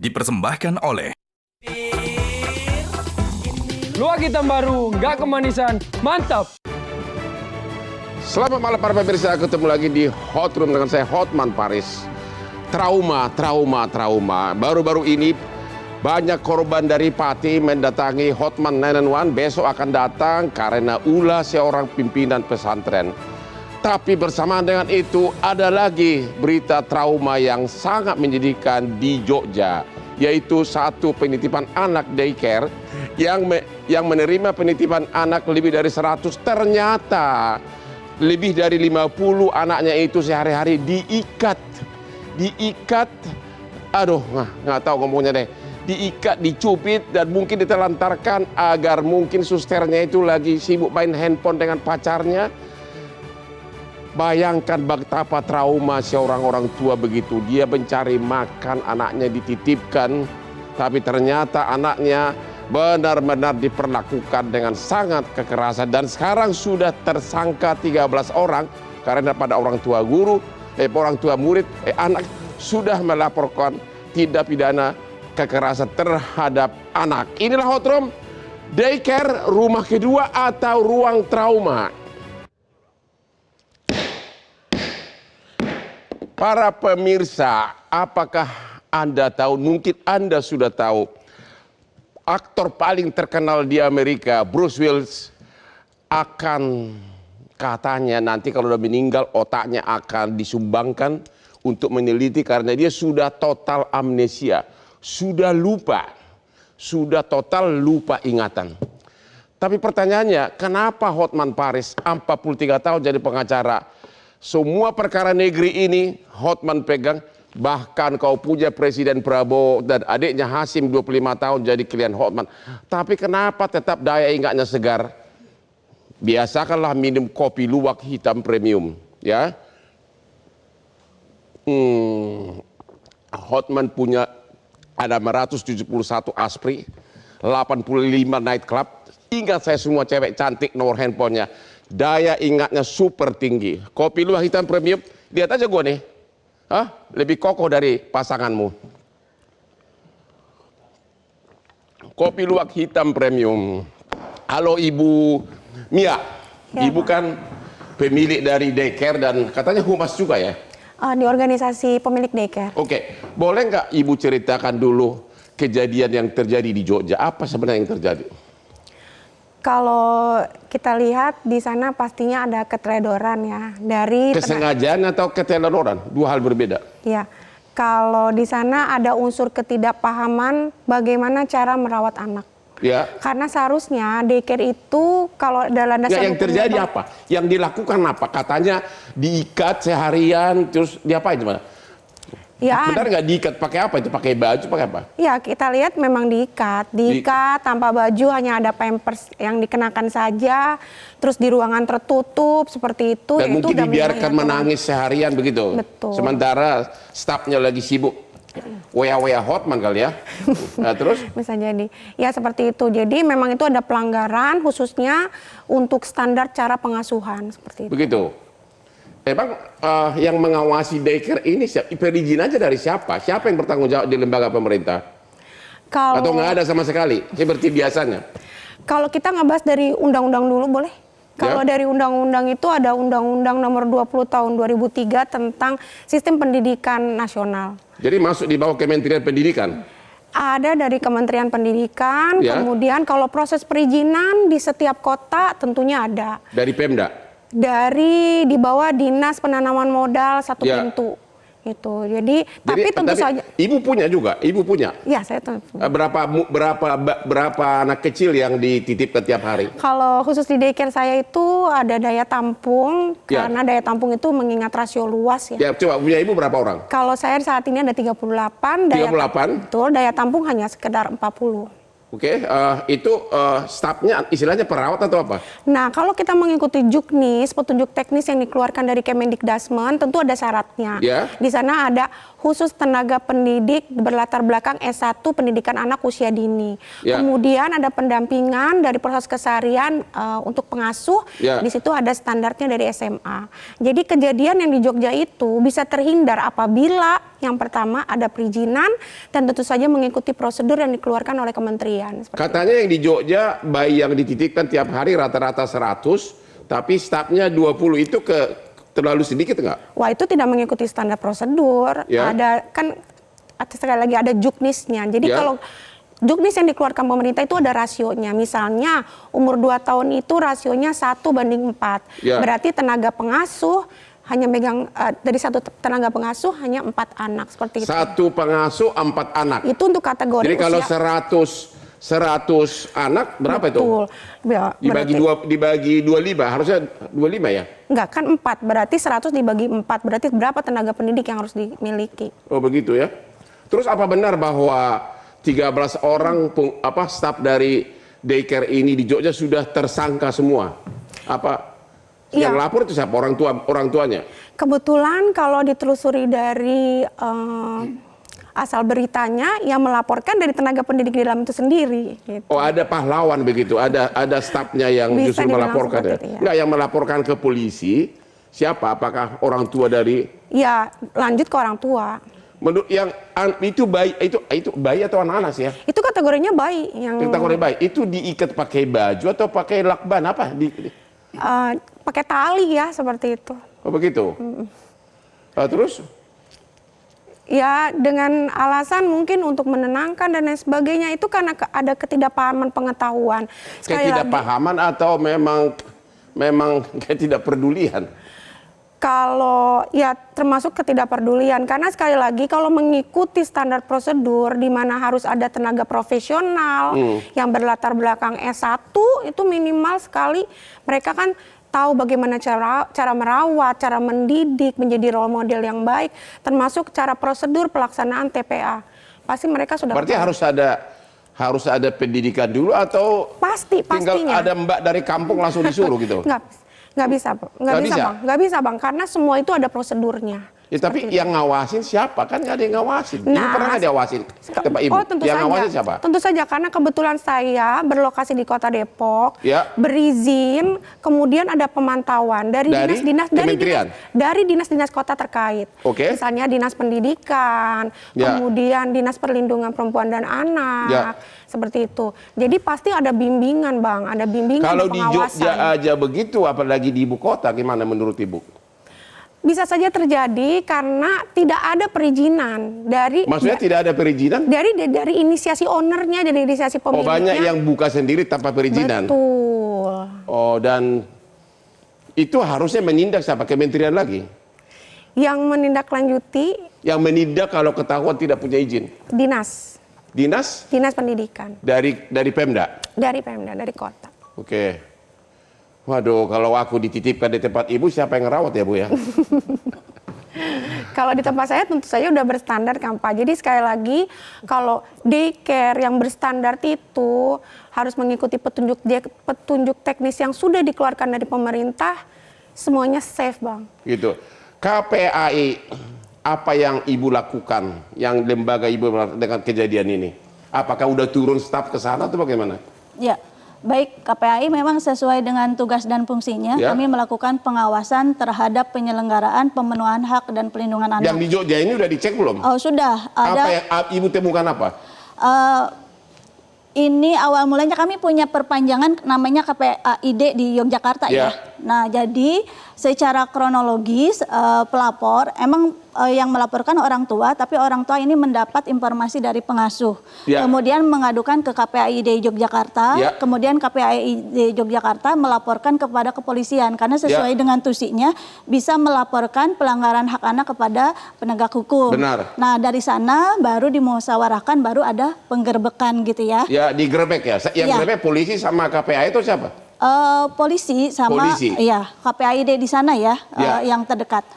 dipersembahkan oleh Luwak hitam baru, nggak kemanisan, mantap! Selamat malam para pemirsa, ketemu lagi di Hot Room dengan saya Hotman Paris. Trauma. Baru-baru ini banyak korban dari Pati mendatangi Hotman 911. Besok akan datang karena ulah seorang pimpinan pesantren. Tapi bersamaan dengan itu ada lagi berita trauma yang sangat menyedihkan di Jogja, yaitu satu penitipan anak daycare yang menerima penitipan anak lebih dari 100. Ternyata lebih dari 50 anaknya itu sehari-hari diikat, aduh nggak tahu ngomongnya deh, diikat, dicubit, dan mungkin ditelantarkan agar mungkin susternya itu lagi sibuk main handphone dengan pacarnya. Bayangkan betapa trauma seorang orang tua begitu. Dia mencari makan, anaknya dititipkan, tapi ternyata anaknya benar-benar diperlakukan dengan sangat kekerasan. Dan sekarang sudah tersangka 13 orang karena pada orang tua guru, orang tua murid, anak sudah melaporkan tindak pidana kekerasan terhadap anak. Inilah Hot Room, daycare rumah kedua atau ruang trauma. Para pemirsa, apakah Anda tahu, mungkin Anda sudah tahu, aktor paling terkenal di Amerika, Bruce Willis, akan katanya nanti kalau udah meninggal otaknya akan disumbangkan untuk meneliti karena dia sudah total amnesia, sudah total lupa ingatan. Tapi pertanyaannya, kenapa Hotman Paris 43 tahun jadi pengacara? Semua perkara negeri ini Hotman pegang, bahkan kau punya Presiden Prabowo dan adiknya Hasim 25 tahun jadi klien Hotman. Tapi kenapa tetap daya ingatnya segar? Biasakanlah minum kopi luwak hitam premium, ya. Hotman punya ada 171 Aspri, 85 nightclub. Ingat saya semua cewek cantik, nomor handphonenya. Daya ingatnya super tinggi. Kopi luwak hitam premium, lihat aja gue nih. Lebih kokoh dari pasanganmu. Kopi luwak hitam premium. Halo Ibu Mia. Ya, Ibu kan pemilik dari daycare dan katanya humas juga ya? Di organisasi pemilik daycare. Oke, boleh nggak Ibu ceritakan dulu kejadian yang terjadi di Jogja? Apa sebenarnya yang terjadi? Kalau kita lihat di sana pastinya ada keteledoran ya dari kesengajaan atau keteledoran, dua hal berbeda. Ya, kalau di sana ada unsur ketidakpahaman bagaimana cara merawat anak. Ya. Karena seharusnya daycare itu kalau dalam dasar yang terjadi apa? Yang dilakukan apa? Katanya diikat seharian, terus diapain gimana? Ya, benar nggak diikat pakai apa itu? Pakai baju, pakai apa? Ya, kita lihat memang diikat tanpa baju, hanya ada pampers yang dikenakan saja, terus di ruangan tertutup seperti itu. Dan mungkin dibiarkan menangis seharian begitu. Betul. Sementara stafnya lagi sibuk wea Hotman kali ya. Nah, terus? Bisa jadi. Ya seperti itu. Jadi memang itu ada pelanggaran khususnya untuk standar cara pengasuhan seperti itu. Begitu. Emang yang mengawasi daycare ini perizinan aja dari siapa? Siapa yang bertanggung jawab di lembaga pemerintah? Atau nggak ada sama sekali, seperti biasanya? Kalau kita ngebahas dari undang-undang dulu boleh? Kalau dari undang-undang itu ada Undang-Undang Nomor 20 Tahun 2003 tentang Sistem Pendidikan Nasional. Jadi masuk di bawah Kementerian Pendidikan? Ada dari Kementerian Pendidikan, kemudian kalau proses perizinan di setiap kota tentunya ada. Dari Pemda? Dari di bawah Dinas Penanaman Modal satu pintu itu. Jadi tapi tentu saja. Ibu punya juga, ibu punya. Ya, saya tahu. Berapa anak kecil yang dititipkan tiap hari? Kalau khusus di daycare saya itu ada daya tampung karena daya tampung itu mengingat rasio luas ya. Ya, coba punya ibu berapa orang? Kalau saya saat ini ada 38. 38? Betul, daya tampung hanya sekedar 40. Oke, itu stafnya istilahnya perawat atau apa? Nah, kalau kita mengikuti Juknis, petunjuk teknis yang dikeluarkan dari Kemendikdasmen, tentu ada syaratnya. Ya. Di sana ada khusus tenaga pendidik berlatar belakang S1 pendidikan anak usia dini. Ya. Kemudian ada pendampingan dari proses keseharian untuk pengasuh. Ya. Di situ ada standarnya dari SMA. Jadi kejadian yang di Jogja itu bisa terhindar apabila yang pertama ada perizinan dan tentu saja mengikuti prosedur yang dikeluarkan oleh kementerian. Katanya yang di Jogja bayi yang dititipkan tiap hari rata-rata 100, tapi stafnya 20, itu terlalu sedikit nggak? Wah, itu tidak mengikuti standar prosedur. Ya. Ada kan sekali lagi ada juknisnya. Jadi Ya. kalau juknis yang dikeluarkan pemerintah itu ada rasionya. Misalnya umur 2 tahun itu rasionya 1:4. Ya. Berarti tenaga pengasuh hanya megang dari satu tenaga pengasuh hanya 4 anak seperti itu. Satu pengasuh 4 anak. Itu untuk kategori Jadi kalau usia. 100 anak berapa Betul. itu? Ya, Dibagi 25, harusnya 25 ya? enggak kan 4, berarti 100 dibagi 4, berarti berapa tenaga pendidik yang harus dimiliki? Oh begitu ya. Terus apa benar bahwa 13 orang staf dari daycare ini di Jogja sudah tersangka semua? Apa yang Iya. lapor itu siapa? Orang tuanya? Kebetulan kalau ditelusuri dari asal beritanya, yang melaporkan dari tenaga pendidik di dalam itu sendiri. Gitu. Oh ada pahlawan begitu, ada stafnya yang Bisa justru dibilang melaporkan ya? seperti itu, ya. Enggak, yang melaporkan ke polisi siapa? Apakah orang tua dari? Ya, lanjut ke orang tua. Menurut yang itu bayi atau anak-anak sih ya? Itu kategorinya bayi yang Kategori bayi itu diikat pakai baju atau pakai lakban apa? pakai tali ya seperti itu. Oh begitu. Terus? Ya, dengan alasan mungkin untuk menenangkan dan lain sebagainya, itu karena ada ketidakpahaman pengetahuan. Sekali lagi, Ketidakpahaman atau memang ketidakpedulian? kalau ya termasuk ketidakpedulian, karena sekali lagi kalau mengikuti standar prosedur di mana harus ada tenaga profesional yang berlatar belakang S1, itu minimal sekali mereka kan tahu bagaimana cara merawat, cara mendidik, menjadi role model yang baik, termasuk cara prosedur pelaksanaan TPA. Pasti mereka sudah Berarti tahu. harus ada pendidikan dulu atau tinggal pastinya. ada mbak dari kampung langsung disuruh gitu? Nggak bisa, Bang. Nggak bisa, Bang, karena semua itu ada prosedurnya. Ya, tapi yang ngawasin siapa? Kan nggak ada yang ngawasin. Ibu Nah, pernah nggak diawasin tempat ibu? Oh, tentu Yang saja. ngawasin siapa? Tentu saja, karena kebetulan saya berlokasi di Kota Depok, Ya. berizin, kemudian ada pemantauan dari Kementerian? dari dinas-dinas kota terkait. Oke. Misalnya Dinas Pendidikan, Ya. kemudian Dinas Perlindungan Perempuan dan Anak, Ya. seperti itu. Jadi pasti ada bimbingan, Bang, ada bimbingan Kalau dan di pengawasan. Jogja aja begitu, apalagi di ibu kota, gimana menurut ibu? Bisa saja terjadi karena tidak ada perizinan dari Maksudnya tidak ada perizinan? dari inisiasi ownernya, dari inisiasi Oh, pemiliknya. banyak yang buka sendiri tanpa perizinan. Betul. Oh, dan itu harusnya menindak siapa? Kementerian lagi? Yang menindaklanjuti Yang menindak kalau ketahuan tidak punya izin? dinas Dinas pendidikan dari Pemda? dari Pemda, dari kota. Oke. Waduh, kalau aku dititipkan di tempat ibu, siapa yang ngerawat ya Bu ya? Kalau di tempat saya tentu saja udah berstandar kan Pak. Jadi sekali lagi kalau daycare yang berstandar itu harus mengikuti petunjuk teknis yang sudah dikeluarkan dari pemerintah, semuanya safe Bang. Gitu. KPAI, apa yang ibu lakukan, yang lembaga ibu dengan kejadian ini? Apakah udah turun staf ke sana atau bagaimana? Ya, baik, KPAI memang sesuai dengan tugas dan fungsinya. Ya. Kami melakukan pengawasan terhadap penyelenggaraan pemenuhan hak dan pelindungan anak. Yang di Jogja ini udah dicek belum? Oh, sudah Apa ada. yang ibu temukan apa? Ini awal mulanya kami punya perpanjangan namanya KPAID di Yogyakarta Ya. ya. Nah, jadi secara kronologis pelapor emang yang melaporkan orang tua, tapi orang tua ini mendapat informasi dari pengasuh. Ya. Kemudian mengadukan ke KPAID Yogyakarta, Ya. kemudian KPAID Yogyakarta melaporkan kepada kepolisian karena sesuai dengan tusinya bisa melaporkan pelanggaran hak anak kepada penegak hukum. Benar. Nah, dari sana baru dimusyawarahkan, baru ada penggerbekan gitu ya. Ya digerebek ya. Yang Ya. gerebek polisi sama KPAI itu siapa? Polisi sama Polisi. ya KPAID di sana ya, Ya. yang terdekat.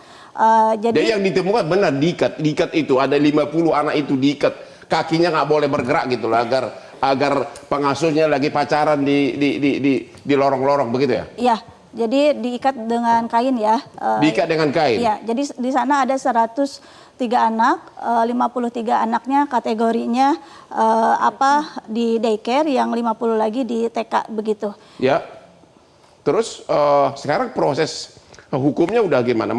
Jadi yang ditemukan benar diikat itu ada 50 anak itu diikat, kakinya nggak boleh bergerak gitu lah agar agar pengasuhnya lagi pacaran di lorong-lorong begitu ya? Iya, jadi diikat dengan kain ya. Diikat dengan kain? Iya, jadi di sana ada 103 anak, 53 anaknya kategorinya di daycare, yang 50 lagi di TK begitu. Ya. Terus sekarang proses hukumnya udah gimana?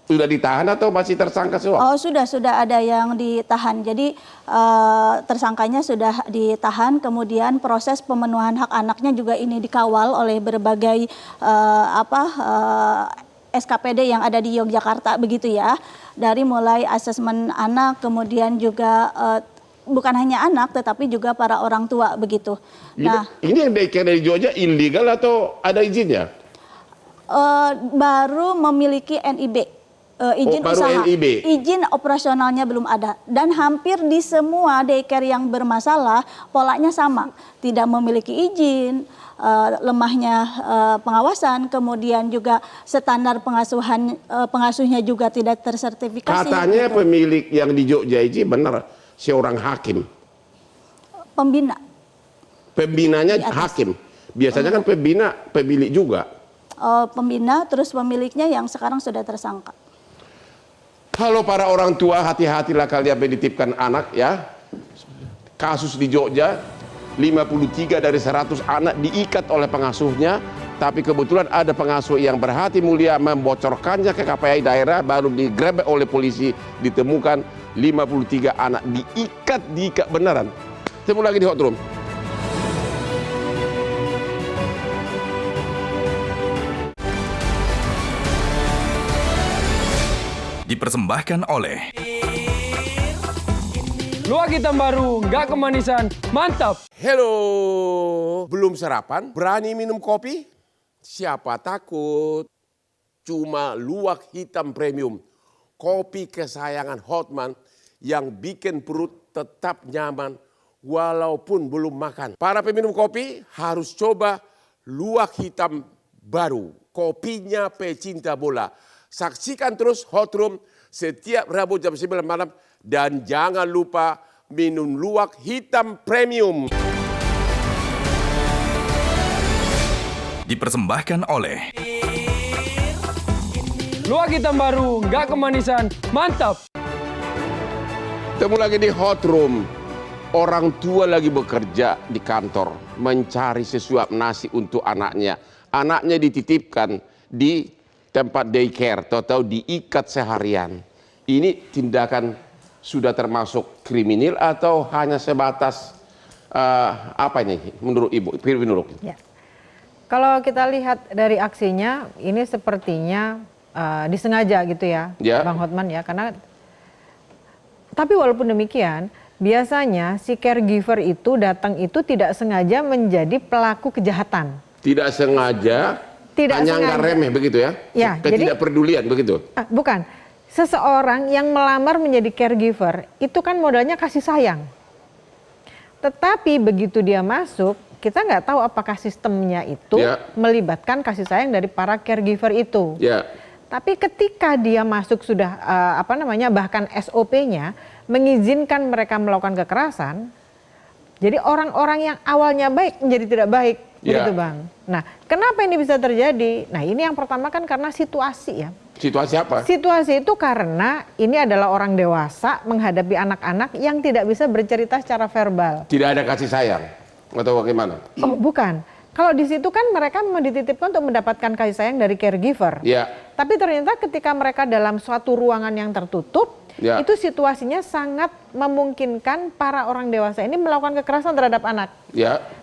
Udah ditahan atau masih tersangka semua? Oh, sudah ada yang ditahan. Jadi tersangkanya sudah ditahan, kemudian proses pemenuhan hak anaknya juga ini dikawal oleh berbagai SKPD yang ada di Yogyakarta begitu ya. Dari mulai asesmen anak, kemudian juga bukan hanya anak tetapi juga para orang tua begitu. Nah, ini yang daycare dari Jogja ilegal atau ada izinnya? baru memiliki NIB. Izin baru usaha, NIB. izin operasionalnya belum ada, dan hampir di semua daycare yang bermasalah polanya sama, tidak memiliki izin, lemahnya pengawasan, kemudian juga standar pengasuhnya juga tidak tersertifikasi. Katanya pemilik yang di Jogja ini benar seorang hakim. Pembinanya hakim, biasanya kan pemilik juga. Pembina, terus pemiliknya yang sekarang sudah tersangka. Halo para orang tua, hati-hatilah kalian menitipkan anak ya. Kasus di Jogja, 53 dari 100 anak diikat oleh pengasuhnya. Tapi kebetulan ada pengasuh yang berhati mulia membocorkannya ke KPI daerah, baru digrebek oleh polisi, ditemukan 53 anak diikat beneran. Temu lagi di Hot Room. Dipersembahkan oleh Luwak hitam baru, nggak kemanisan, mantap. Hello, belum sarapan? Berani minum kopi? Siapa takut? Cuma Luwak Hitam Premium, kopi kesayangan Hotman yang bikin perut tetap nyaman walaupun belum makan. Para peminum kopi harus coba Luwak Hitam baru, kopinya pecinta bola. Saksikan terus Hot Room setiap Rabu jam 9 malam. Dan jangan lupa minum Luwak Hitam Premium. dipersembahkan oleh Luwak hitam baru, nggak kemanisan, mantap. Ketemu lagi di Hot Room. Orang tua lagi bekerja di kantor, mencari sesuap nasi untuk anaknya. Anaknya dititipkan di tempat daycare, tahu-tahu diikat seharian. Ini tindakan sudah termasuk kriminal atau hanya sebatas apa ini menurut Ibu? Menurut ya. Kalau kita lihat dari aksinya, ini sepertinya disengaja gitu ya, Bang Hotman ya, karena tapi walaupun demikian, biasanya si caregiver itu datang itu tidak sengaja menjadi pelaku kejahatan. Tidak sengaja, hanya nggak remeh begitu ya? Ya, ketidakpedulian begitu? Bukan, seseorang yang melamar menjadi caregiver itu kan modalnya kasih sayang. Tetapi begitu dia masuk, kita nggak tahu apakah sistemnya itu melibatkan kasih sayang dari para caregiver itu. Tapi ketika dia masuk sudah bahkan SOP-nya mengizinkan mereka melakukan kekerasan, jadi orang-orang yang awalnya baik menjadi tidak baik, begitu Bang. Nah, kenapa ini bisa terjadi? Nah, ini yang pertama kan karena situasi ya. Situasi apa? Situasi itu karena ini adalah orang dewasa menghadapi anak-anak yang tidak bisa bercerita secara verbal. Tidak ada kasih sayang atau bagaimana? Oh, bukan. Kalau di situ kan mereka memang dititipkan untuk mendapatkan kasih sayang dari caregiver. Tapi ternyata ketika mereka dalam suatu ruangan yang tertutup, itu situasinya sangat memungkinkan para orang dewasa ini melakukan kekerasan terhadap anak.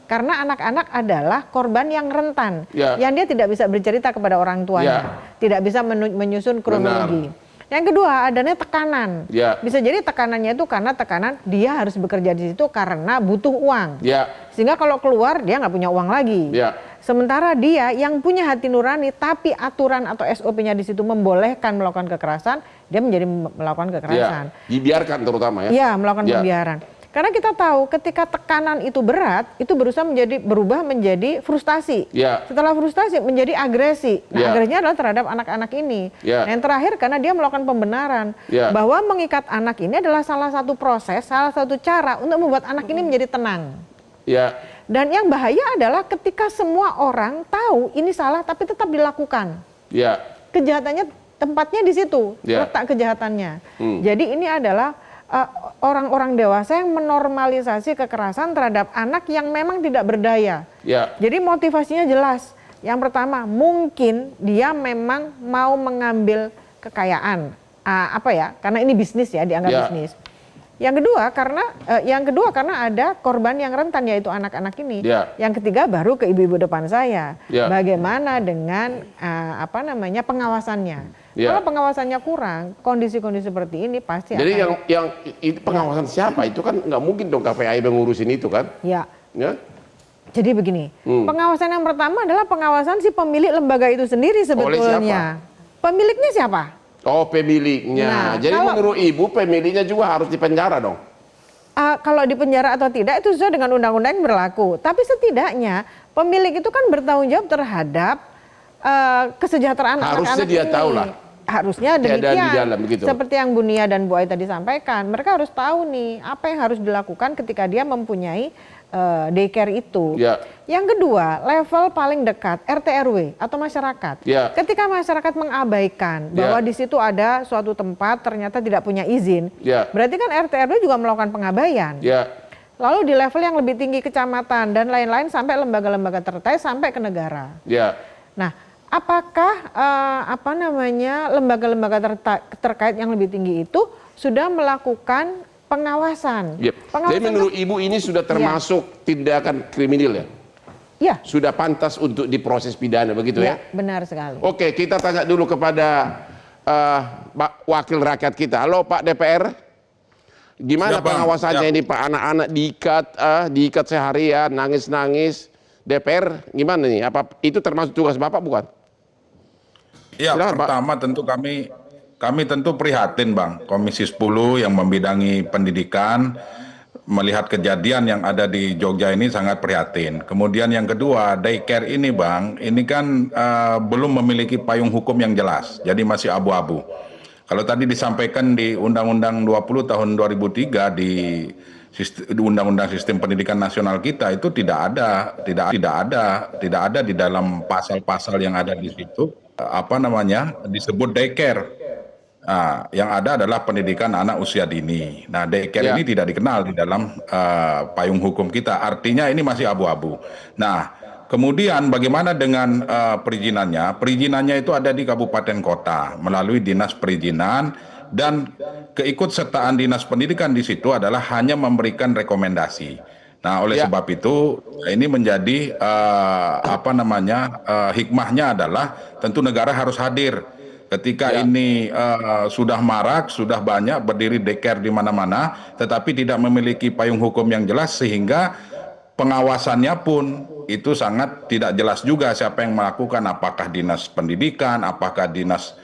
Karena anak-anak adalah korban yang rentan, yang dia tidak bisa bercerita kepada orang tuanya, tidak bisa menyusun kronologi. Yang kedua, adanya tekanan. Bisa jadi tekanannya itu karena tekanan dia harus bekerja di situ karena butuh uang. Sehingga kalau keluar dia nggak punya uang lagi. Sementara dia yang punya hati nurani tapi aturan atau SOP-nya di situ membolehkan melakukan kekerasan, dia menjadi melakukan kekerasan. Dibiarkan terutama ya. Iya, melakukan pembiaran. Karena kita tahu ketika tekanan itu berat, itu berubah menjadi frustasi. Setelah frustasi menjadi agresi. Nah, agresinya adalah terhadap anak-anak ini. Nah, yang terakhir karena dia melakukan pembenaran bahwa mengikat anak ini adalah salah satu proses, salah satu cara untuk membuat anak ini menjadi tenang. Ya. Dan yang bahaya adalah ketika semua orang tahu ini salah tapi tetap dilakukan. Ya. Kejahatannya tempatnya di situ, Ya. letak kejahatannya. Jadi ini adalah orang-orang dewasa yang menormalisasi kekerasan terhadap anak yang memang tidak berdaya. Ya. Jadi motivasinya jelas. Yang pertama, mungkin dia memang mau mengambil kekayaan. Karena ini bisnis ya, dianggap Ya. bisnis. Yang kedua karena ada korban yang rentan yaitu anak-anak ini. Ya. Yang ketiga baru ke ibu-ibu depan saya. Ya. Bagaimana dengan pengawasannya? Ya. Kalau pengawasannya kurang, kondisi-kondisi seperti ini pasti Jadi akan. yang itu pengawasan siapa? Itu kan nggak mungkin dong KPAI mengurusin itu kan? Ya. Ya. Jadi begini, pengawasan yang pertama adalah pengawasan si pemilik lembaga itu sendiri sebetulnya. Pemiliknya siapa? Oh, pemiliknya. Nah, jadi menurut Ibu pemiliknya juga harus dipenjara dong? Kalau dipenjara atau tidak itu sesuai dengan undang-undang yang berlaku. Tapi setidaknya pemilik itu kan bertanggung jawab terhadap kesejahteraan anak-anak ini. Harusnya dia tahu lah. Harusnya Tiada demikian. di dalam, begitu. Seperti yang Bu Nia dan Bu Ai tadi sampaikan, mereka harus tahu nih apa yang harus dilakukan ketika dia mempunyai daycare itu. Ya. Yang kedua, level paling dekat RT RW atau masyarakat. Ya. Ketika masyarakat mengabaikan bahwa di situ ada suatu tempat ternyata tidak punya izin, Ya. berarti kan RT RW juga melakukan pengabaian. Ya. Lalu di level yang lebih tinggi kecamatan dan lain-lain sampai lembaga-lembaga terkait sampai ke negara. Ya. Nah, apakah lembaga-lembaga terkait yang lebih tinggi itu sudah melakukan pengawasan? Yep. Jadi menurut Ibu ini sudah termasuk tindakan kriminal ya? Ya. Sudah pantas untuk diproses pidana begitu ya? Benar sekali. Oke, kita tanya dulu kepada wakil rakyat kita. Halo Pak DPR, gimana Ya, Bang. pengawasannya ini Pak? Anak-anak diikat seharian, nangis-nangis. DPR gimana nih? Apa itu termasuk tugas Bapak bukan? Ya, Silakan, Pak. pertama tentu kami tentu prihatin Bang, Komisi 10 yang membidangi pendidikan, melihat kejadian yang ada di Jogja ini sangat prihatin. Kemudian yang kedua, daycare ini Bang, ini kan belum memiliki payung hukum yang jelas, jadi masih abu-abu. Kalau tadi disampaikan di Undang-Undang 20 tahun 2003 di Undang-Undang Sistem Pendidikan Nasional kita itu tidak ada di dalam pasal-pasal yang ada di situ disebut daycare. Nah, yang ada adalah pendidikan anak usia dini. Nah, daycare ini tidak dikenal di dalam payung hukum kita. Artinya ini masih abu-abu. Nah, kemudian bagaimana dengan perizinannya? Perizinannya itu ada di kabupaten kota melalui dinas perizinan. Dan keikutsertaan dinas pendidikan di situ adalah hanya memberikan rekomendasi. Nah, oleh sebab itu ini menjadi hikmahnya adalah tentu negara harus hadir ketika ini sudah marak, sudah banyak berdiri daycare di mana-mana, tetapi tidak memiliki payung hukum yang jelas sehingga pengawasannya pun itu sangat tidak jelas juga siapa yang melakukan, apakah dinas pendidikan, apakah dinas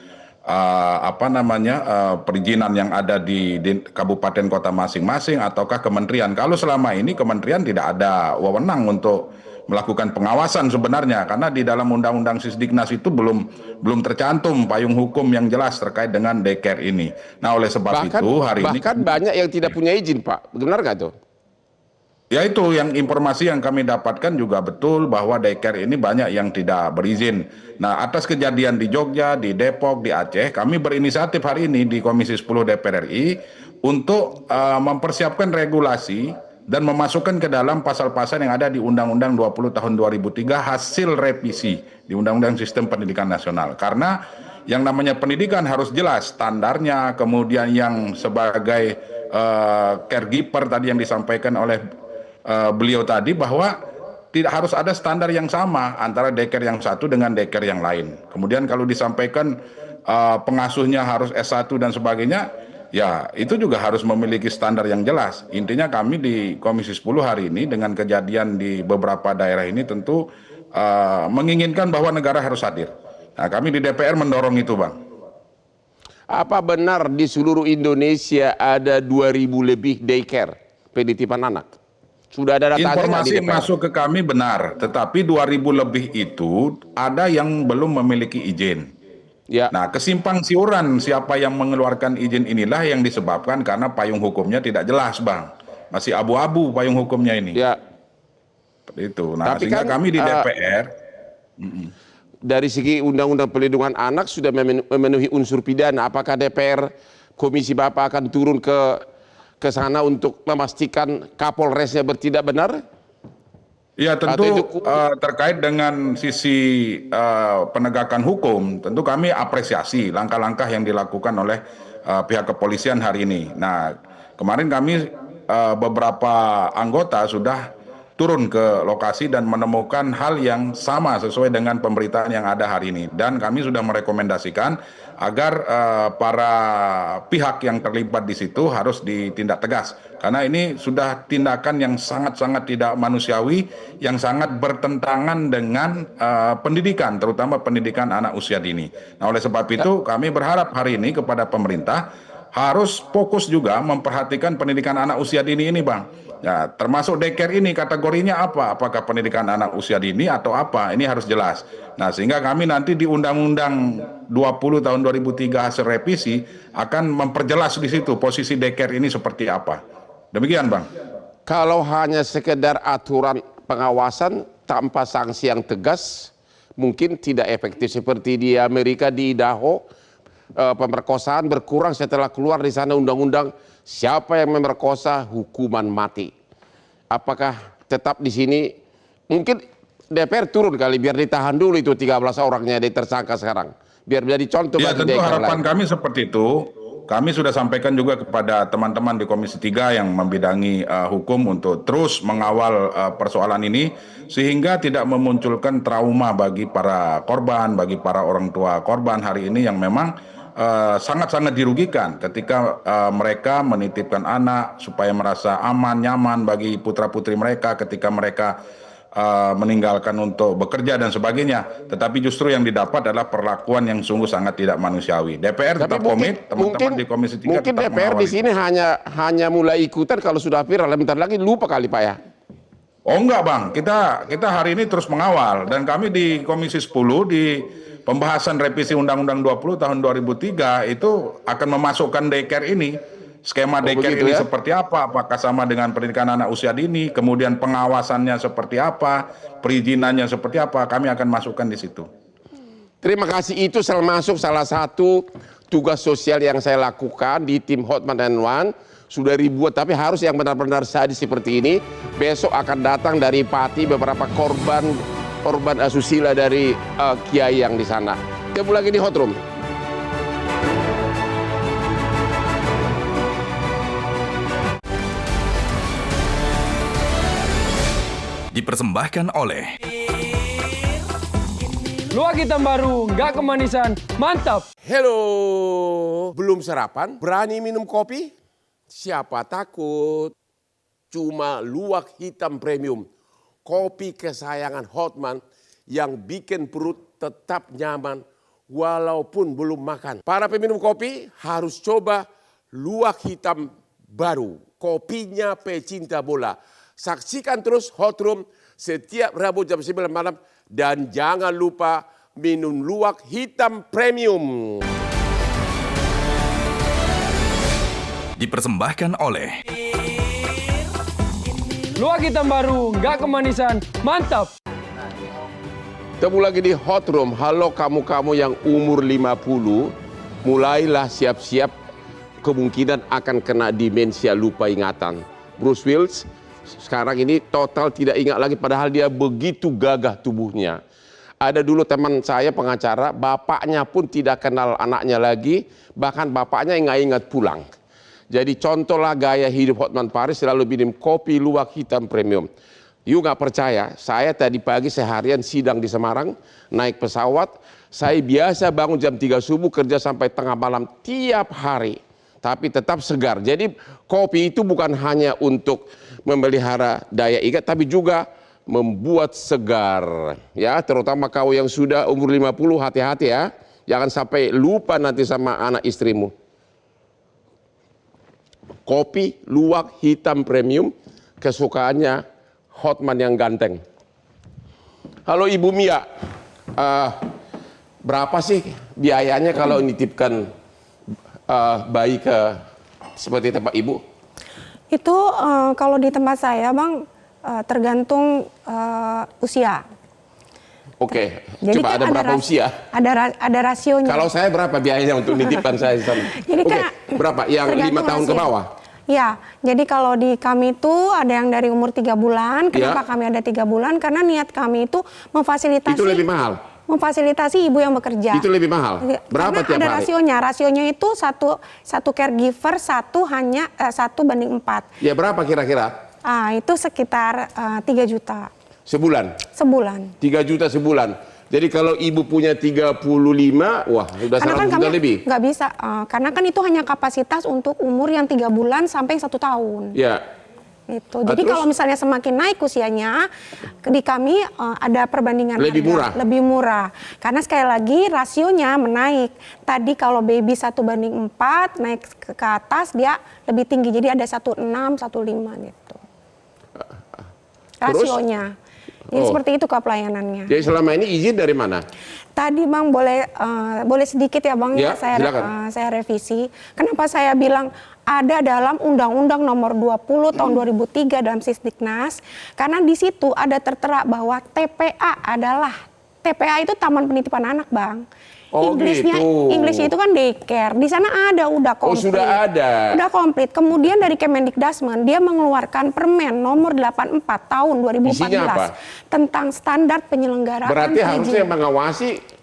perizinan yang ada di kabupaten kota masing-masing ataukah kementerian. Kalau selama ini kementerian tidak ada wewenang untuk melakukan pengawasan sebenarnya karena di dalam undang-undang Sisdiknas itu belum tercantum payung hukum yang jelas terkait dengan daycare ini. Nah, oleh sebab itu hari ini bahkan banyak yang tidak punya izin, Pak. Benar nggak tuh? Ya, itu yang informasi yang kami dapatkan juga betul bahwa daycare ini banyak yang tidak berizin. Nah, atas kejadian di Jogja, di Depok, di Aceh, kami berinisiatif hari ini di Komisi 10 DPR RI untuk mempersiapkan regulasi dan memasukkan ke dalam pasal-pasal yang ada di Undang-Undang 20 tahun 2003 hasil revisi di Undang-Undang Sistem Pendidikan Nasional. Karena yang namanya pendidikan harus jelas standarnya, kemudian yang sebagai caregiver tadi yang disampaikan oleh beliau tadi bahwa tidak harus ada standar yang sama antara daycare yang satu dengan daycare yang lain. Kemudian kalau disampaikan pengasuhnya harus S1 dan sebagainya, ya itu juga harus memiliki standar yang jelas. Intinya kami di Komisi 10 hari ini dengan kejadian di beberapa daerah ini tentu menginginkan bahwa negara harus hadir. Nah, kami di DPR mendorong itu, Bang. Apa benar di seluruh Indonesia ada 2.000 lebih daycare penitipan anak? Sudah ada datanya? Informasi yang masuk ke kami benar, tetapi 2.000 lebih itu ada yang belum memiliki izin. Ya. Nah, kesimpang siuran siapa yang mengeluarkan izin inilah yang disebabkan karena payung hukumnya tidak jelas, Bang. Masih abu-abu payung hukumnya ini. Ya. Seperti itu. Nah, Tapi sehingga kan, kami di DPR dari segi Undang-Undang Perlindungan Anak sudah memenuhi unsur pidana. Apakah DPR, Komisi Bapak akan turun ke sana untuk memastikan Kapolresnya bertindak benar? Ya tentu terkait dengan sisi penegakan hukum, tentu kami apresiasi langkah-langkah yang dilakukan oleh pihak kepolisian hari ini. Nah, kemarin kami beberapa anggota sudah turun ke lokasi dan menemukan hal yang sama sesuai dengan pemberitaan yang ada hari ini. Dan kami sudah merekomendasikan agar para pihak yang terlibat di situ harus ditindak tegas. Karena ini sudah tindakan yang sangat-sangat tidak manusiawi, yang sangat bertentangan dengan pendidikan, terutama pendidikan anak usia dini. Nah, oleh sebab itu kami berharap hari ini kepada pemerintah harus fokus juga memperhatikan pendidikan anak usia dini ini, Bang. Ya, termasuk daycare ini kategorinya apa? Apakah pendidikan anak usia dini atau apa? Ini harus jelas. Nah, sehingga kami nanti di Undang-Undang 20 tahun 2003 hasil revisi akan memperjelas di situ posisi daycare ini seperti apa. Demikian, Bang. Kalau hanya sekedar aturan pengawasan tanpa sanksi yang tegas, mungkin tidak efektif. Seperti di Amerika, di Idaho, pemerkosaan berkurang setelah keluar di sana undang-undang siapa yang memerkosa hukuman mati. Apakah tetap di sini? Mungkin DPR turun kali biar ditahan dulu itu 13 orangnya di tersangka sekarang. Biar jadi contoh ya, bagi tentu harapan lain. kami seperti itu. Kami sudah sampaikan juga kepada teman-teman di Komisi 3 yang membidangi hukum untuk terus mengawal persoalan ini sehingga tidak memunculkan trauma bagi para korban, bagi para orang tua korban hari ini yang memang sangat-sangat dirugikan ketika mereka menitipkan anak supaya merasa aman, nyaman bagi putra-putri mereka ketika mereka meninggalkan untuk bekerja dan sebagainya. Tetapi justru yang didapat adalah perlakuan yang sungguh sangat tidak manusiawi. DPR tetap komit, teman-teman di Komisi 3 mungkin tetap DPR di sini hanya mulai ikutan kalau sudah viral, bentar lagi lupa kali Pak ya. Oh enggak, Bang, kita hari ini terus mengawal dan kami di Komisi 10 di pembahasan revisi Undang-Undang 20 tahun 2003 itu akan memasukkan daycare ini. Skema daycare ini seperti apa? Apakah sama dengan pendidikan anak usia dini? Kemudian pengawasannya seperti apa? Perizinannya seperti apa? Kami akan masukkan di situ. Terima kasih, itu termasuk salah satu tugas sosial yang saya lakukan di tim Hotman and One. Sudah ribuan, tapi harus yang benar-benar sadis seperti ini. Besok akan datang dari Pati beberapa korban asusila dari kiai yang di sana. Ketemu lagi di Hot Room. Dipersembahkan oleh Luwak hitam baru, nggak kemanisan, mantap. Hello, belum sarapan? Berani minum kopi? Siapa takut? Cuma Luwak Hitam Premium, kopi kesayangan Hotman yang bikin perut tetap nyaman walaupun belum makan. Para peminum kopi harus coba Luwak Hitam baru, kopinya pecinta bola. Saksikan terus Hot Room setiap Rabu jam 9 malam dan jangan lupa minum Luwak Hitam Premium. dipersembahkan oleh Luwak hitam baru, nggak kemanisan, mantap. Ketemu lagi di Hot Room. Halo kamu-kamu yang umur 50, mulailah siap-siap kemungkinan akan kena demensia lupa ingatan. Bruce Willis sekarang ini total tidak ingat lagi padahal dia begitu gagah tubuhnya. Ada dulu teman saya pengacara, bapaknya pun tidak kenal anaknya lagi, bahkan bapaknya nggak ingat pulang. Jadi contohlah gaya hidup Hotman Paris selalu minum kopi Luwak Hitam Premium. You nggak percaya, saya tadi pagi seharian sidang di Semarang, naik pesawat, saya biasa bangun jam 3 subuh kerja sampai tengah malam tiap hari. Tapi tetap segar. Jadi kopi itu bukan hanya untuk memelihara daya ingat, tapi juga membuat segar. Ya, terutama kau yang sudah umur 50, hati-hati ya. Jangan sampai lupa nanti sama anak istrimu. Kopi Luwak Hitam Premium, kesukaannya Hotman yang ganteng. Halo Ibu Mia, berapa sih biayanya kalau nitipkan bayi ke seperti tempat Ibu? Itu kalau di tempat saya Bang, tergantung usia. Oke, Jadi coba kan ada berapa usia? Ada rasionya. Kalau saya berapa biayanya untuk nitipkan saya di sana? Jadi Oke, kan berapa? Yang 5 tahun ke rasio. bawah? Ya, jadi kalau di kami itu ada yang dari umur 3 bulan. Kenapa kami ada 3 bulan? Karena niat kami itu memfasilitasi. Itu lebih mahal? Memfasilitasi ibu yang bekerja. Itu lebih mahal? Berapa tiap ada hari? rasionya. Rasionya itu satu caregiver satu banding 4. Ya berapa kira-kira? Itu sekitar 3 juta. Sebulan? Sebulan. 3 juta sebulan. Jadi kalau ibu punya 35, wah sudah 100 juta lebih. Nggak bisa, karena kan itu hanya kapasitas untuk umur yang 3 bulan sampai 1 tahun. Ya. Gitu. Jadi kalau misalnya semakin naik usianya, di kami ada perbandingan lebih harga, murah. lebih murah. Karena sekali lagi rasionya menaik. Tadi kalau baby 1:4 naik ke atas dia lebih tinggi. Jadi ada 1,6, 1,5 gitu. Rasionya. Jadi seperti itu pelayanannya. Jadi selama ini izin dari mana? Tadi Bang boleh sedikit ya Bang Ya, saya revisi. Kenapa saya bilang ada dalam Undang-Undang Nomor 20 Tahun 2003 dalam Sisdiknas, karena di situ ada tertera bahwa TPA itu Taman Penitipan Anak, Bang. Oh, Inggrisnya itu kan daycare. Di sana ada udah komplit. Oh, sudah ada. Udah komplit. Kemudian dari Kemendikdasmen dia mengeluarkan Permen Nomor 84 Tahun 2014 Isinya apa? tentang standar penyelenggaraan. Berarti harusnya yang mengawasi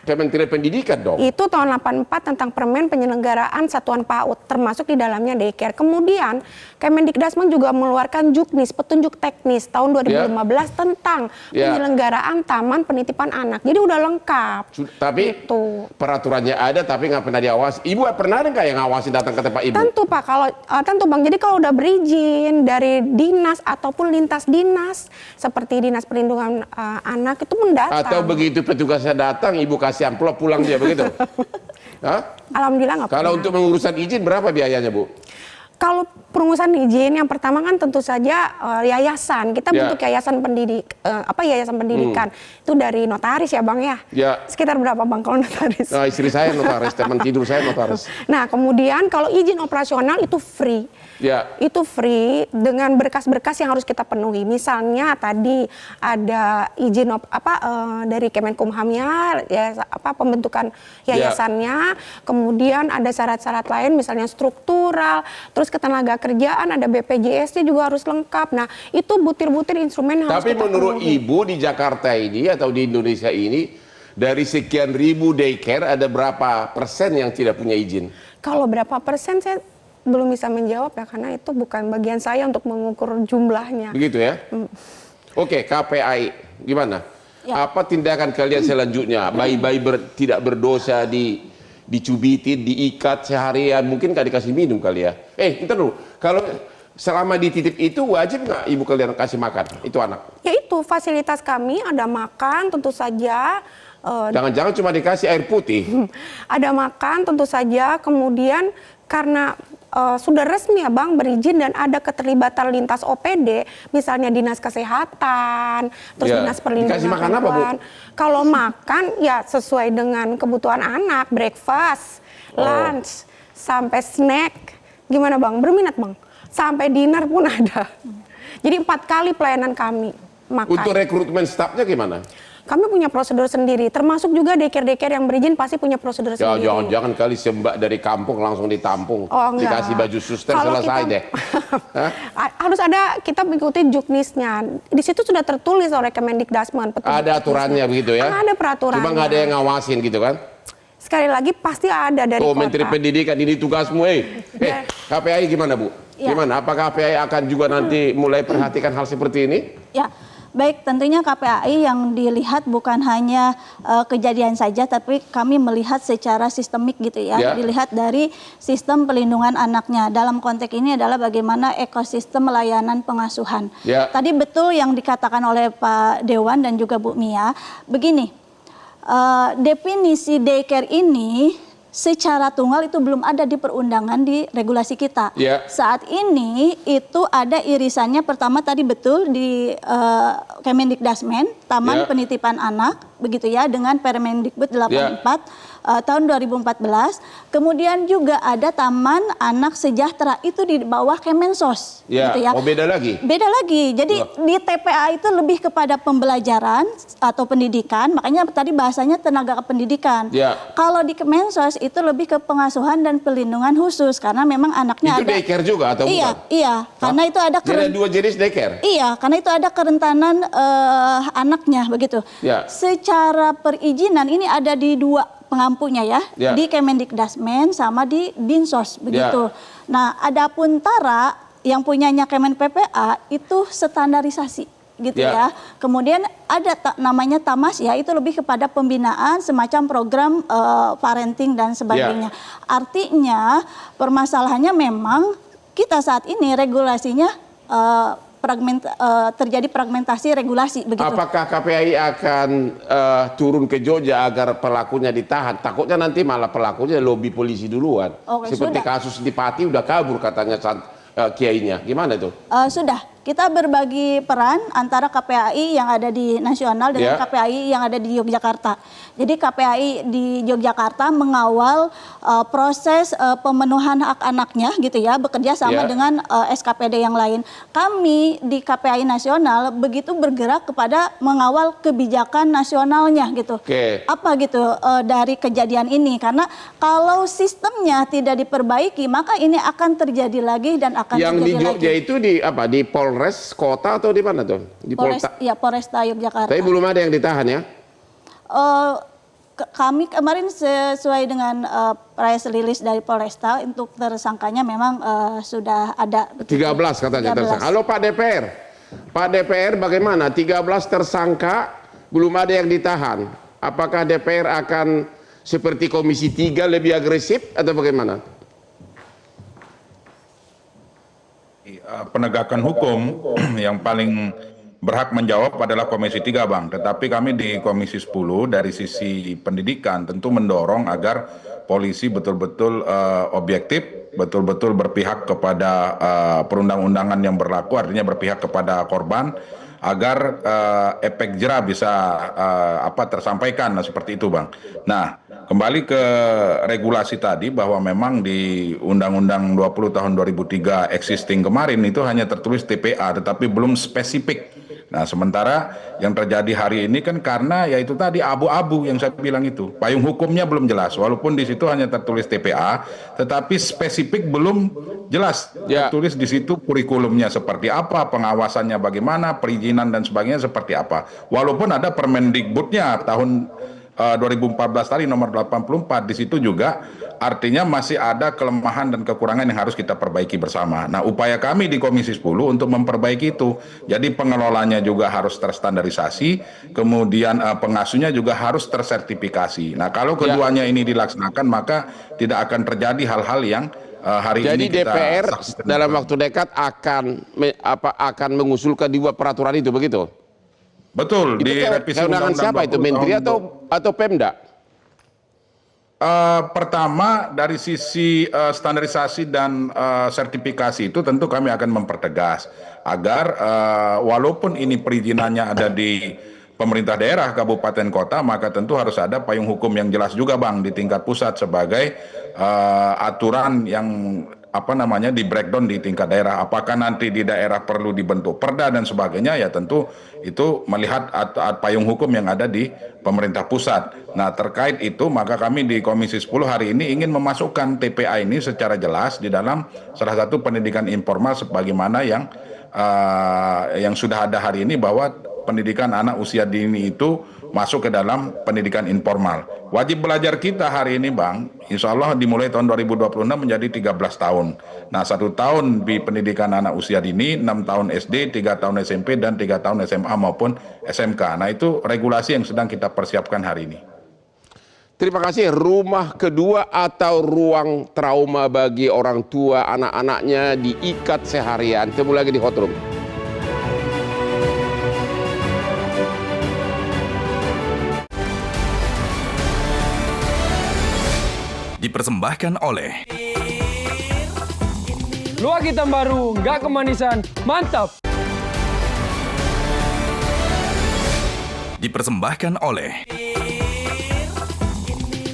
Kementerian Pendidikan dong. Itu tahun 84 tentang Permen Penyelenggaraan Satuan PAUD, termasuk di dalamnya daycare. Kemudian Kemendikdasmen juga mengeluarkan Juknis, petunjuk teknis tahun 2015 tentang penyelenggaraan Taman Penitipan Anak. Jadi udah lengkap. Tapi gitu. Peraturannya ada tapi nggak pernah diawasi. Ibu pernah nggak yang ngawasin datang ke tempat ibu? Tentu Pak, tentu Bang. Jadi kalau udah berizin dari dinas ataupun lintas dinas seperti Dinas Perlindungan Anak itu mendatang. Atau begitu petugasnya datang, ibu kasih amplop pulang dia begitu? Hah? Alhamdulillah nggak pernah. Kalau untuk mengurusan izin berapa biayanya Bu? Kalau pengurusan izin yang pertama kan tentu saja yayasan. Kita bentuk yayasan pendidikan. Itu dari notaris ya Bang ya? Sekitar berapa Bang kalau notaris? Nah, istri saya notaris, teman tidur saya notaris. Nah, kemudian kalau izin operasional itu free. Itu free dengan berkas-berkas yang harus kita penuhi. Misalnya tadi ada izin dari Kemenkumhamnya, pembentukan yayasannya. Kemudian ada syarat-syarat lain, misalnya struktural, terus ketenaga kerjaan, ada BPJS-nya juga harus lengkap. Nah, itu butir-butir instrumen yang harus kita penuhi. Tapi menurut Ibu di Jakarta ini atau di Indonesia ini, dari sekian ribu daycare ada berapa persen yang tidak punya izin? Kalau berapa persen saya belum bisa menjawab ya, karena itu bukan bagian saya untuk mengukur jumlahnya. Begitu ya? Oke, KPAI gimana? Apa tindakan kalian selanjutnya? Bayi-bayi tidak berdosa dicubitin, diikat seharian, mungkin nggak dikasih minum kali ya? Bentar dulu, kalau selama dititip itu wajib nggak ibu kalian kasih makan itu anak? Ya itu fasilitas kami ada makan tentu saja. Jangan-jangan cuma dikasih air putih. Ada makan tentu saja, kemudian karena sudah resmi ya Bang berizin dan ada keterlibatan lintas OPD, misalnya Dinas Kesehatan, terus Dinas Perlindungan. Dikasih makan apa Bu? Kalau makan ya sesuai dengan kebutuhan anak, breakfast, lunch, sampai snack. Gimana Bang? Berminat Bang? Sampai dinner pun ada. Jadi 4 kali pelayanan kami makan. Untuk rekrutmen stafnya gimana? Kami punya prosedur sendiri, termasuk juga daycare-daycare yang berizin pasti punya prosedur sendiri. Jangan kali sembak dari kampung langsung ditampung, dikasih baju suster selesai deh. Harus ada, kita mengikuti Juknisnya. Di situ sudah tertulis oleh Kemendikdasmen. Ada aturannya begitu ya? Ada peraturannya. Cuma nggak ada yang ngawasin gitu kan? Sekali lagi pasti ada dari kota. Menteri Pendidikan ini tugasmu. KPAI gimana Bu? Gimana? Apakah KPAI akan juga nanti mulai perhatikan hal seperti ini? Ya. Baik, tentunya KPAI yang dilihat bukan hanya kejadian saja, tapi kami melihat secara sistemik gitu ya. Dilihat dari sistem pelindungan anaknya. Dalam konteks ini adalah bagaimana ekosistem layanan pengasuhan. Tadi betul yang dikatakan oleh Pak Dewan dan juga Bu Mia. Begini, definisi daycare ini secara tunggal itu belum ada di perundangan di regulasi kita. Saat ini itu ada irisannya, pertama tadi betul di Kemendikdasmen, Taman Penitipan Anak. begitu ya, dengan Permendikbud 84 tahun 2014. Kemudian juga ada Taman Anak Sejahtera, itu di bawah Kemensos. Gitu ya. Oh, beda lagi? Beda lagi. Jadi di TPA itu lebih kepada pembelajaran atau pendidikan, makanya tadi bahasanya tenaga kependidikan. Kalau di Kemensos itu lebih ke pengasuhan dan pelindungan khusus, karena memang anaknya itu daycare juga atau bukan? Iya, karena itu ada ada dua jenis daycare? Iya, karena itu ada kerentanan anaknya begitu. Secara perizinan ini ada di dua pengampunya ya, di Kemendikdasmen sama di Dinsos begitu. Nah, adapun Tara yang punyanya Kemen PPA itu standarisasi gitu ya. Kemudian ada namanya Tamas ya, itu lebih kepada pembinaan semacam program parenting dan sebagainya. Artinya permasalahannya memang kita saat ini regulasinya terjadi fragmentasi regulasi begitu. Apakah KPAI akan turun ke Jogja agar pelakunya ditahan? Takutnya nanti malah pelakunya lobi polisi duluan. Seperti kasus di Pati udah kabur katanya kiainya. Gimana itu? Sudah. Kita berbagi peran antara KPAI yang ada di nasional dengan KPAI yang ada di Yogyakarta. Jadi KPAI di Yogyakarta mengawal proses pemenuhan hak anaknya gitu ya, bekerja sama dengan SKPD yang lain. Kami di KPAI nasional begitu bergerak kepada mengawal kebijakan nasionalnya gitu. Apa gitu dari kejadian ini, karena kalau sistemnya tidak diperbaiki maka ini akan terjadi lagi dan akan yang terjadi lagi. Yang di Jogja itu di apa? Di Polres kota atau di mana tuh? Di Polresta Yogyakarta. Tapi belum ada yang ditahan ya? Kami kemarin sesuai dengan press release dari Polresta untuk tersangkanya memang sudah ada 13 katanya tersangka. Halo Pak DPR. Pak DPR bagaimana? 13 tersangka belum ada yang ditahan. Apakah DPR akan seperti Komisi 3 lebih agresif atau bagaimana? Penegakan hukum yang paling berhak menjawab adalah Komisi 3, Bang. Tetapi kami di Komisi 10 dari sisi pendidikan tentu mendorong agar polisi betul-betul objektif, betul-betul berpihak kepada perundang-undangan yang berlaku, artinya berpihak kepada korban, agar efek jerah bisa tersampaikan, seperti itu, Bang. Nah, kembali ke regulasi tadi, bahwa memang di Undang-Undang 20 tahun 2003 existing kemarin itu hanya tertulis TPA, tetapi belum spesifik. Nah, sementara yang terjadi hari ini kan karena ya itu tadi abu-abu yang saya bilang itu. Payung hukumnya belum jelas, walaupun di situ hanya tertulis TPA, tetapi spesifik belum jelas. Tertulis di situ kurikulumnya seperti apa, pengawasannya bagaimana, perizinan dan sebagainya seperti apa. Walaupun ada Permendikbudnya tahun 2014 tadi nomor 84, di situ juga artinya masih ada kelemahan dan kekurangan yang harus kita perbaiki bersama. Nah, upaya kami di Komisi 10 untuk memperbaiki itu. Jadi pengelolanya juga harus terstandarisasi, kemudian pengasuhnya juga harus tersertifikasi. Nah, kalau keduanya ini dilaksanakan, maka tidak akan terjadi hal-hal yang hari ini kita DPR dalam waktu dekat akan mengusulkan dua peraturan itu, begitu? Betul, itu di revisi Undang-Undang siapa itu, Menteri atau Pemda? Pertama, dari sisi standarisasi dan sertifikasi itu tentu kami akan mempertegas agar walaupun ini perizinannya ada di pemerintah daerah, kabupaten, kota, maka tentu harus ada payung hukum yang jelas juga, Bang, di tingkat pusat sebagai aturan yang di breakdown di tingkat daerah. Apakah nanti di daerah perlu dibentuk perda dan sebagainya, ya tentu itu melihat payung hukum yang ada di pemerintah pusat. Nah, terkait itu maka kami di Komisi 10 hari ini ingin memasukkan TPA ini secara jelas di dalam salah satu pendidikan informal sebagaimana yang sudah ada hari ini, bahwa pendidikan anak usia dini itu masuk ke dalam pendidikan informal. Wajib belajar kita hari ini, Bang, insya Allah dimulai tahun 2026 menjadi 13 tahun. Nah, 1 tahun di pendidikan anak usia dini, 6 tahun SD, 3 tahun SMP, dan 3 tahun SMA maupun SMK. Nah, itu regulasi yang sedang kita persiapkan hari ini. Terima kasih. Rumah kedua atau ruang trauma bagi orang tua anak-anaknya diikat seharian. Temu lagi di Hot Room. Dipersembahkan oleh Luak hitam baru, nggak kemanisan, mantap. Dipersembahkan oleh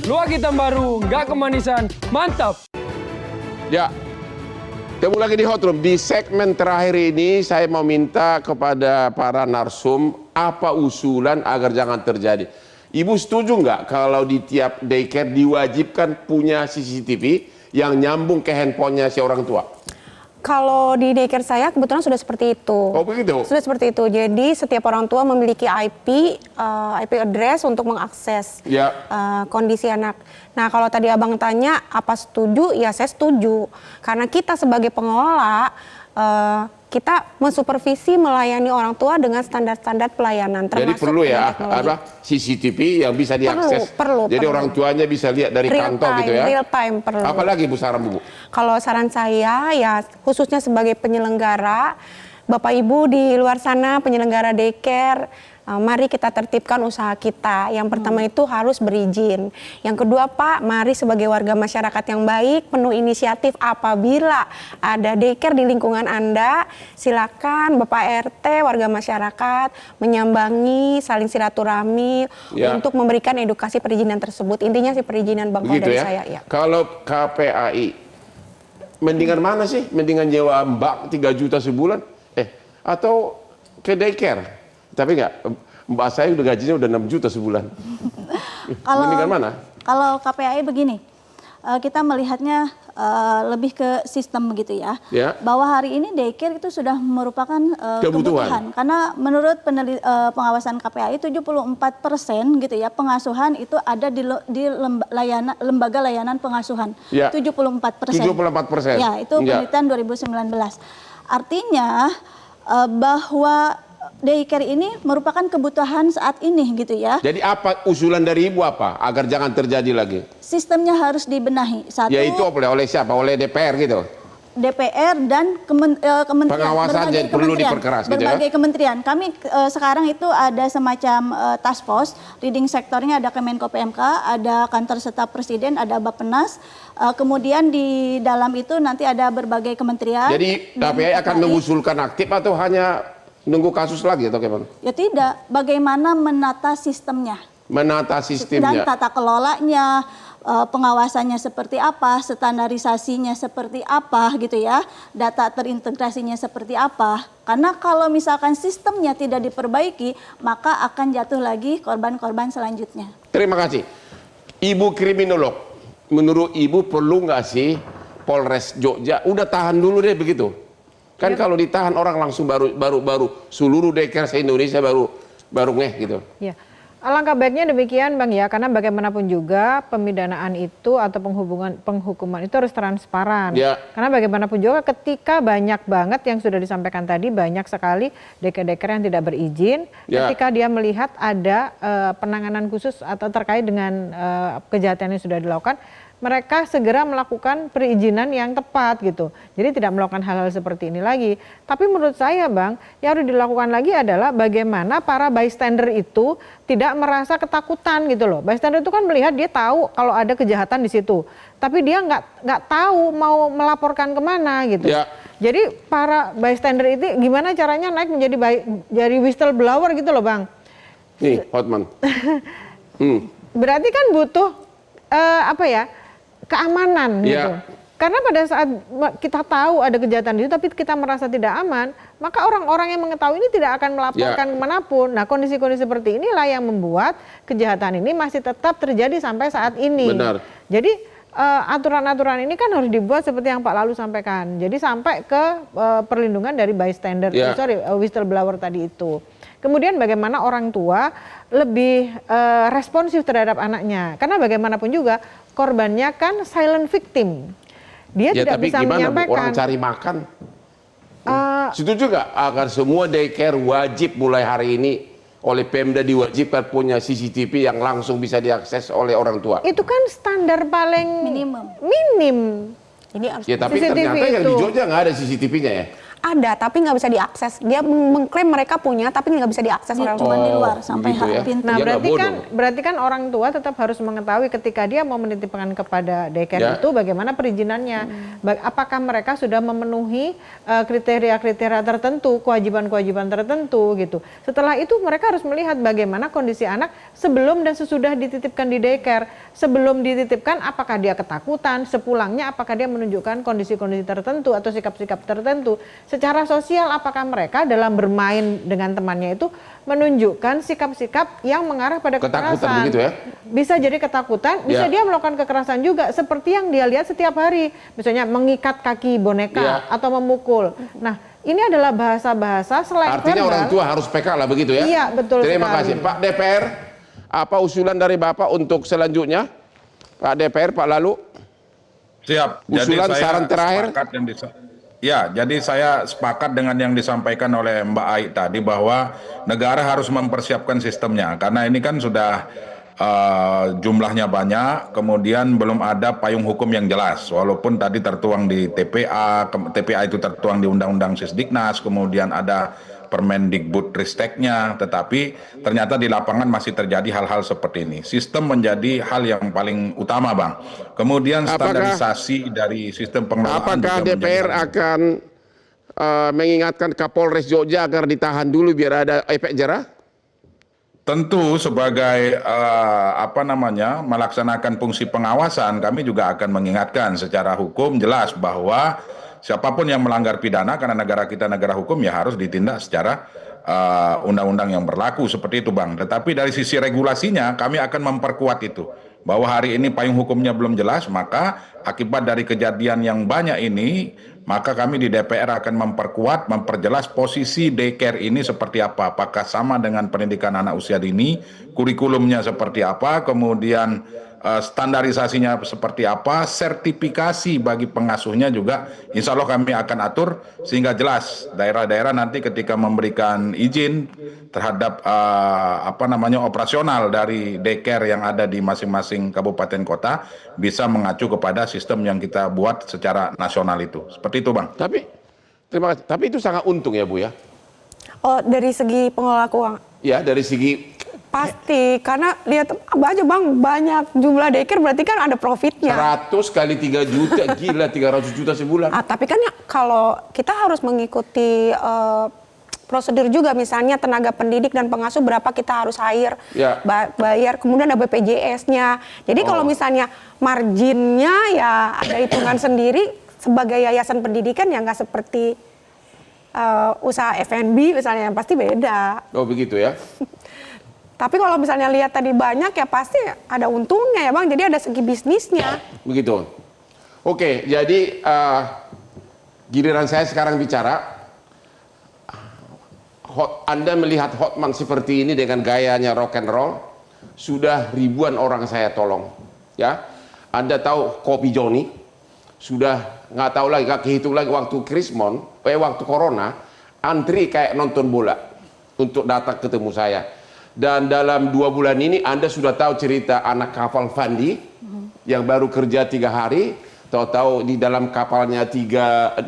Luak hitam baru, nggak kemanisan, mantap. Ya, ketemu lagi di Hot Room. Di segmen terakhir ini saya mau minta kepada para narsum apa usulan agar jangan terjadi. Ibu setuju nggak kalau di tiap daycare diwajibkan punya CCTV yang nyambung ke handphonenya si orang tua? Kalau di daycare saya kebetulan sudah seperti itu. Oh begitu? Sudah seperti itu. Jadi setiap orang tua memiliki IP address untuk mengakses kondisi anak. Nah kalau tadi abang tanya apa setuju, ya saya setuju. Karena kita sebagai pengelola, kita mensupervisi melayani orang tua dengan standar-standar pelayanan. Jadi perlu ya ada CCTV yang bisa diakses. Jadi orang tuanya bisa lihat dari kantor gitu ya. Real time perlu. Apalagi Bu saran Bu? Kalau saran saya ya khususnya sebagai penyelenggara, Bapak Ibu di luar sana penyelenggara daycare, mari kita tertibkan usaha kita. Yang pertama itu harus berizin. Yang kedua Pak, mari sebagai warga masyarakat yang baik, penuh inisiatif apabila ada daycare di lingkungan Anda, silakan Bapak RT, warga masyarakat menyambangi, saling silaturahmi untuk memberikan edukasi perizinan tersebut. Intinya sih perizinan Bang dari saya. Ya. Kalau KPAI, mendingan mana sih? Mendingan nyewa Mbak 3 juta sebulan? Atau ke daycare? Tapi enggak, Mbak saya udah gajinya udah 6 juta sebulan. Mendingan mana? Kalau KPAI begini, kita melihatnya lebih ke sistem begitu ya. Bahwa hari ini daycare itu sudah merupakan kebutuhan. Karena menurut pengawasan KPAI 74% gitu ya pengasuhan itu ada di lembaga layanan pengasuhan. 74%. 74%. Ya, itu penelitian 2019. Artinya bahwa daycare ini merupakan kebutuhan saat ini gitu ya. Jadi apa usulan dari Ibu apa agar jangan terjadi lagi? Sistemnya harus dibenahi. Satu, ya itu oleh siapa? Oleh DPR gitu? DPR dan kementerian. Pengawasan yang perlu diperkeras gitu ya? Berbagai kementerian. Kami sekarang itu ada semacam task force, leading sektornya ada Kemenko PMK, ada kantor staf presiden, ada Bappenas. Kemudian di dalam itu nanti ada berbagai kementerian. Jadi KPAI akan mengusulkan aktif atau hanya nunggu kasus lagi atau gimana? Ya tidak, bagaimana menata sistemnya. Menata sistemnya. Dan tata kelolanya, pengawasannya seperti apa, standarisasinya seperti apa gitu ya, data terintegrasinya seperti apa. Karena kalau misalkan sistemnya tidak diperbaiki, maka akan jatuh lagi korban-korban selanjutnya. Terima kasih. Ibu kriminolog, menurut Ibu perlu nggak sih Polres Jogja udah tahan dulu deh begitu? Kan kalau ditahan orang langsung baru seluruh daycare se-Indonesia baru ngeh gitu. Ya. Alangkah baiknya demikian Bang ya, karena bagaimanapun juga pemidanaan itu atau penghukuman itu harus transparan. Karena bagaimanapun juga ketika banyak banget yang sudah disampaikan tadi, banyak sekali daycare yang tidak berizin, ketika dia melihat ada penanganan khusus atau terkait dengan kejahatan yang sudah dilakukan, mereka segera melakukan perizinan yang tepat gitu. Jadi tidak melakukan hal-hal seperti ini lagi. Tapi menurut saya Bang, yang harus dilakukan lagi adalah bagaimana para bystander itu tidak merasa ketakutan gitu loh. Bystander itu kan melihat, dia tahu kalau ada kejahatan di situ. Tapi dia nggak tahu mau melaporkan kemana gitu. Jadi para bystander itu gimana caranya naik menjadi whistleblower gitu loh Bang. Nih Hotman. Berarti kan butuh keamanan gitu. Karena pada saat kita tahu ada kejahatan itu tapi kita merasa tidak aman, maka orang-orang yang mengetahui ini tidak akan melaporkan kemanapun. Nah kondisi-kondisi seperti inilah yang membuat kejahatan ini masih tetap terjadi sampai saat ini. Benar. Jadi aturan-aturan ini kan harus dibuat seperti yang Pak Lalu sampaikan. Jadi sampai ke perlindungan dari bystander, whistleblower tadi itu. Kemudian bagaimana orang tua lebih responsif terhadap anaknya. Karena bagaimanapun juga korbannya kan silent victim. Dia tidak tapi bisa gimana menyampaikan. orang cari makan? Setuju nggak agar semua daycare wajib mulai hari ini oleh Pemda diwajibkan punya CCTV yang langsung bisa diakses oleh orang tua? Itu kan standar paling minim. Ini harus tapi ternyata yang di Jogja nggak ada CCTV-nya ya? ada tapi nggak bisa diakses. Dia mengklaim mereka punya tapi nggak bisa diakses oleh Cuma di luar sampai gitu ya. pintu. Nah, Dia berarti kan orang tua tetap harus mengetahui ketika dia mau menitipkan kepada daycare itu bagaimana perizinannya. Apakah mereka sudah memenuhi kriteria-kriteria tertentu, kewajiban-kewajiban tertentu gitu. Setelah itu mereka harus melihat bagaimana kondisi anak sebelum dan sesudah dititipkan di daycare. Sebelum dititipkan apakah dia ketakutan, sepulangnya apakah dia menunjukkan kondisi-kondisi tertentu atau sikap-sikap tertentu. Secara sosial apakah mereka dalam bermain dengan temannya itu menunjukkan sikap-sikap yang mengarah pada kekerasan. Begitu ya? Bisa jadi ketakutan, bisa dia melakukan kekerasan juga seperti yang dia lihat setiap hari. Misalnya mengikat kaki boneka atau memukul. Nah, ini adalah bahasa-bahasa selain artinya verbal. orang tua harus PK lah begitu ya? Iya, betul Terima sekali. kasih. Pak DPR, apa usulan dari Bapak untuk selanjutnya? Pak DPR, Pak Lalu? Siap. Usulan saran terakhir? Jadi saya sepakat dengan yang disampaikan oleh Mbak Ai tadi bahwa negara harus mempersiapkan sistemnya karena ini kan sudah jumlahnya banyak, kemudian belum ada payung hukum yang jelas. Walaupun tadi tertuang di TPA itu tertuang di Undang-Undang Sisdiknas, kemudian ada Permendikbudristeknya, tetapi ternyata di lapangan masih terjadi hal-hal seperti ini. Sistem menjadi hal yang paling utama, Bang. Kemudian standarisasi dari sistem pengelolaan. Apakah DPR akan mengingatkan Kapolres Jogja agar ditahan dulu biar ada efek jerah? Tentu sebagai melaksanakan fungsi pengawasan, kami juga akan mengingatkan secara hukum jelas bahwa siapapun yang melanggar pidana, karena negara kita negara hukum, ya harus ditindak secara undang-undang yang berlaku seperti itu, Bang. Tetapi dari sisi regulasinya kami akan memperkuat itu. Bahwa hari ini payung hukumnya belum jelas, maka akibat dari kejadian yang banyak ini, maka kami di DPR akan memperkuat, memperjelas posisi daycare ini seperti apa. Apakah sama dengan pendidikan anak usia dini, kurikulumnya seperti apa, kemudian standarisasinya seperti apa, sertifikasi bagi pengasuhnya juga insya Allah kami akan atur sehingga jelas daerah-daerah nanti ketika memberikan izin terhadap operasional dari daycare yang ada di masing-masing kabupaten kota bisa mengacu kepada sistem yang kita buat secara nasional itu. Seperti itu, Bang. Terima kasih. Tapi itu sangat untung ya, Bu ya? Oh, dari segi pengelola keuangan? Ya, dari segi pasti, karena lihat aja, Bang, banyak jumlah daycare berarti kan ada profitnya. 100 kali 3 juta, gila 300 juta sebulan. Tapi kan ya, kalau kita harus mengikuti prosedur juga, misalnya tenaga pendidik dan pengasuh berapa kita harus hire, bayar, kemudian ada BPJS-nya. Jadi kalau misalnya marginnya ya ada hitungan sendiri, sebagai yayasan pendidikan ya nggak seperti usaha F&B misalnya, pasti beda. Oh begitu ya? Tapi kalau misalnya lihat tadi banyak ya pasti ada untungnya ya, Bang, jadi ada segi bisnisnya. Begitu. Oke, jadi giliran saya sekarang bicara. Anda melihat Hotman seperti ini dengan gayanya rock and roll, sudah ribuan orang saya tolong. Ya, Anda tahu Kopi Joni, sudah nggak tahu lagi, nggak kehitung lagi waktu Krismon, waktu Corona, antri kayak nonton bola untuk datang ketemu saya. Dan dalam 2 bulan ini Anda sudah tahu cerita anak kapal Fandi yang baru kerja 3 hari, tahu-tahu di dalam kapalnya 2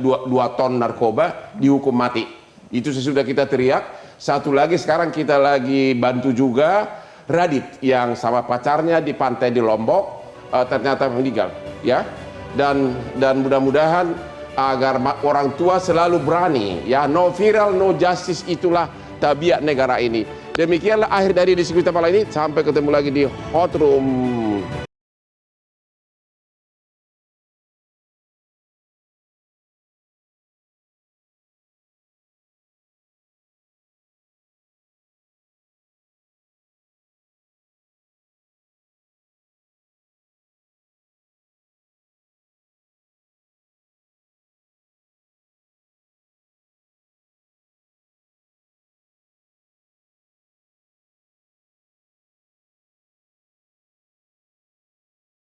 ton narkoba dihukum mati. Itu sesudah kita teriak. Satu lagi sekarang kita lagi bantu juga Radit yang sama pacarnya di pantai di Lombok ternyata meninggal, ya. Dan mudah-mudahan agar orang tua selalu berani, ya, no viral, no justice, itulah tabiat negara ini. Demikianlah akhir dari diskusi kita malam ini. Sampai ketemu lagi di Hot Room.